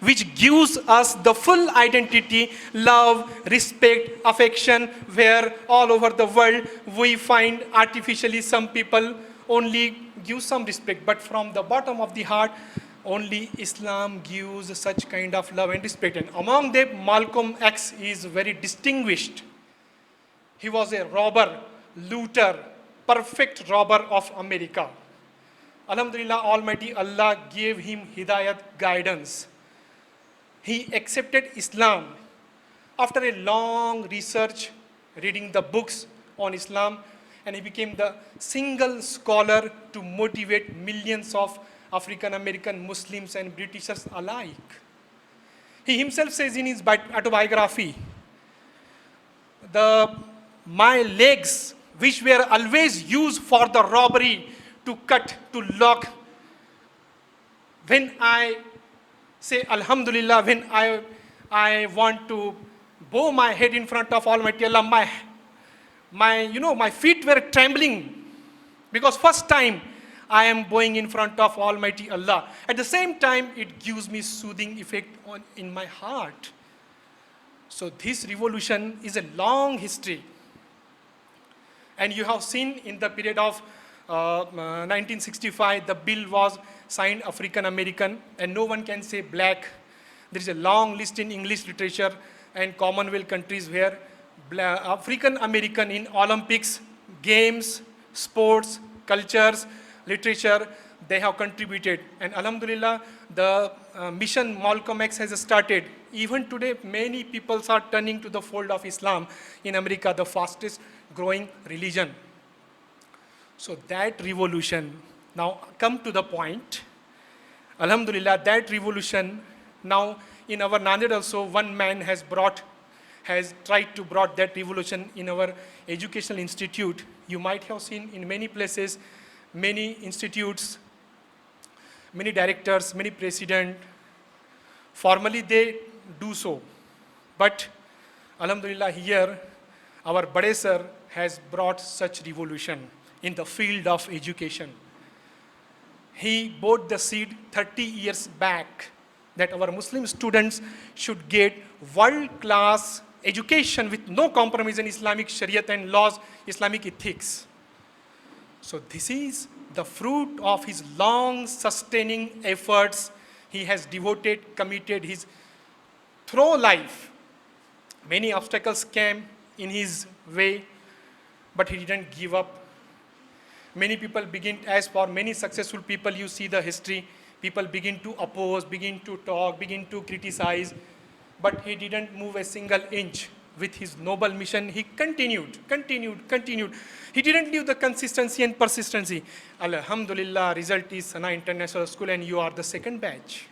which gives us the full identity, love, respect, affection, where all over the world we find artificially some people only give some respect, but from the bottom of the heart, only Islam gives such kind of love and respect. And among them, Malcolm X is very distinguished. He was a robber, looter, perfect robber of America. Alhamdulillah, Almighty Allah gave him hidayat, guidance. He accepted Islam after a long research, reading the books on Islam, and he became the single scholar to motivate millions of African American Muslims and Britishers alike. He himself says in his autobiography, my legs, which were always used for the robbery, to cut, to lock, when I say Alhamdulillah, when I want to bow my head in front of Almighty Allah, my feet were trembling, because first time I am bowing in front of Almighty Allah. At the same time, it gives me soothing effect in my heart. So this revolution is a long history. And you have seen in the period of 1965, the bill was signed African American, and no one can say black. There is a long list in English literature and Commonwealth countries where African American in Olympics, games, sports, cultures, literature, they have contributed. And Alhamdulillah, the mission Malcolm X has started. Even today, many people are turning to the fold of Islam in America, the fastest growing religion. So that revolution, now come to the point. Alhamdulillah, that revolution, now in our Nanded also, one man has tried to brought that revolution in our educational institute. You might have seen in many places, many institutes, many directors, many presidents, formally they do so. But Alhamdulillah, here, our Bade Sir has brought such revolution in the field of education. He bought the seed 30 years back that our Muslim students should get world-class education with no compromise in Islamic Shariat and laws, Islamic ethics. So this is the fruit of his long sustaining efforts. He has devoted, committed his through life. Many obstacles came in his way, but he didn't give up. Many people begin, as for many successful people, you see the history, people begin to oppose, begin to talk, begin to criticize, but he didn't move a single inch with his noble mission. He continued. He didn't leave the consistency and persistency. Alhamdulillah, result is Sana International School and you are the second batch.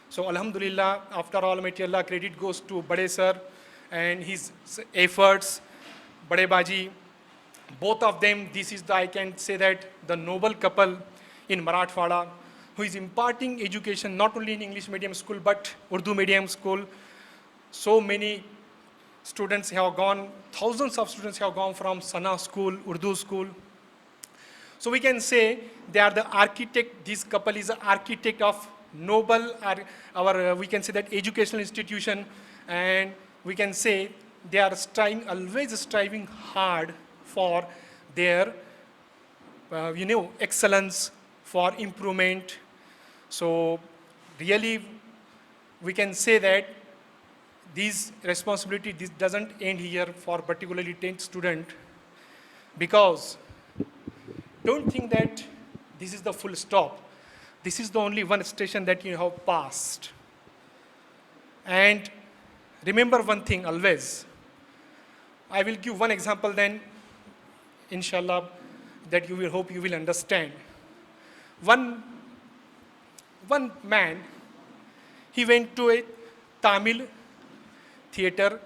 So Alhamdulillah, after Almighty Allah, credit goes to Bade Sir and his efforts, Bade Baji. Both of them, this is I can say that the noble couple in Marathwada who is imparting education not only in English medium school but Urdu medium school. So many students have gone, thousands of students have gone from Sana school, Urdu school. So we can say they are the architect, this couple is the architect of noble, we can say that educational institution, and we can say they are always striving hard for their, excellence, for improvement. So really, we can say that this responsibility, this doesn't end here for particularly 10th student, because don't think that this is the full stop. This is the only one station that you have passed. And remember one thing always. I will give one example then, inshallah, that you will hope you will understand. One man, he went to a Tamil theater,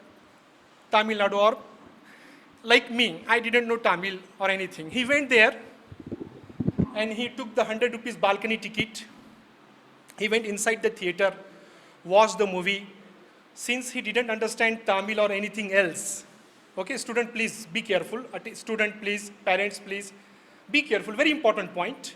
Tamil Nadu, or like me, I didn't know Tamil or anything. He went there and he took the 100 rupees balcony ticket. He went inside the theater, watched the movie. Since he didn't understand Tamil or anything else, okay, student, please be careful. Student, please, parents, please, be careful. Very important point.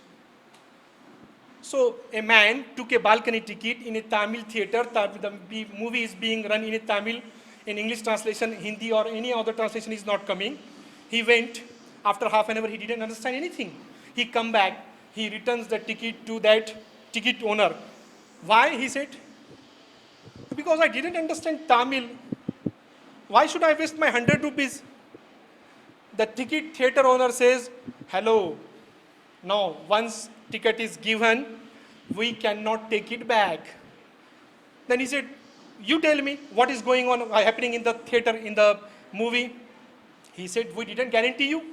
So a man took a balcony ticket in a Tamil theater. The movie is being run in a Tamil, in English translation, Hindi or any other translation is not coming. He went. After half an hour, he didn't understand anything. He come back. He returns the ticket to that ticket owner. Why? He said, because I didn't understand Tamil. Why should I waste my 100 rupees? The ticket theater owner says, hello, no, once ticket is given, we cannot take it back. Then he said, you tell me what is going on, happening in the theater, in the movie. He said, we didn't guarantee you.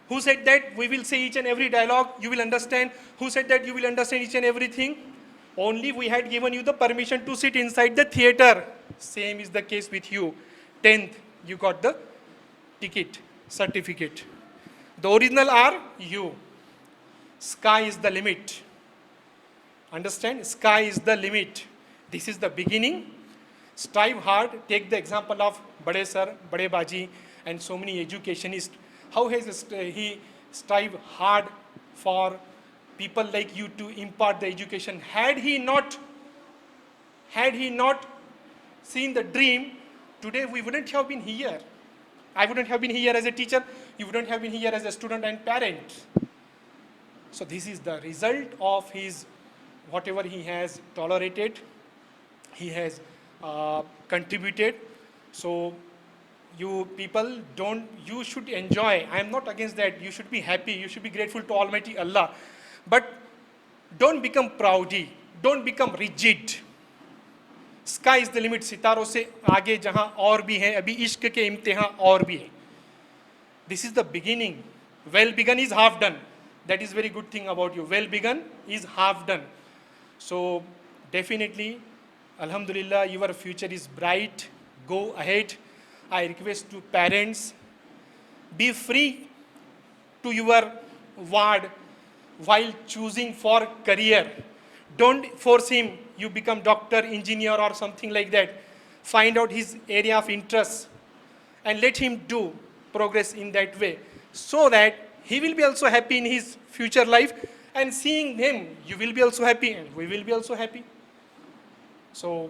Who said that we will say each and every dialogue, you will understand? Who said that you will understand each and everything? Only we had given you the permission to sit inside the theater. Same is the case with you. 10th, you got the ticket, certificate. The original are you. Sky is the limit. Understand? Sky is the limit. This is the beginning. Strive hard. Take the example of Bade Sir, Bade Baji, and so many educationists. How has he strive hard for people like you to impart the education? Had he not seen the dream, today we wouldn't have been here. I wouldn't have been here as a teacher. You wouldn't have been here as a student and parent. So this is the result of his, whatever he has tolerated, he has contributed. So you people you should enjoy. I am not against that. You should be happy. You should be grateful to Almighty Allah. But don't become proudy. Don't become rigid. Sky is the limit. सितारों से आगे जहाँ और भी हैं, अभी इश्क के इम्तिहान और भी हैं. This is the beginning. Well begun is half done. That is very good thing about you. Well begun is half done. So definitely, Alhamdulillah, your future is bright. Go ahead. I request to parents, be free to your ward while choosing for career. Don't force him, you become doctor, engineer or something like that. Find out his area of interest and let him do progress in that way, so that he will be also happy in his future life, and seeing him, you will be also happy and we will be also happy. So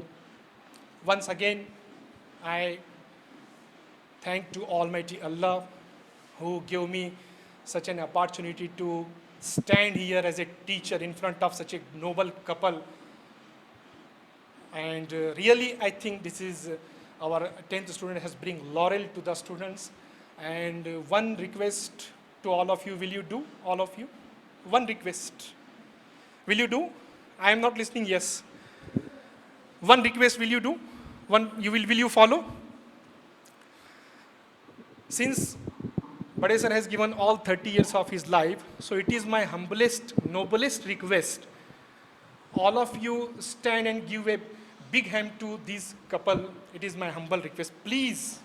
once again, I thank to Almighty Allah who gave me such an opportunity to stand here as a teacher in front of such a noble couple. And really, I think this is our 10th student has bring laurel to the students. And one request to all of you, will you do? All of you? One request. Will you do? I am not listening, yes. One request, will you do? One, will you follow? Since Bade Sir has given all 30 years of his life, so it is my humblest, noblest request. All of you stand and give a big hand to this couple. It is my humble request. Please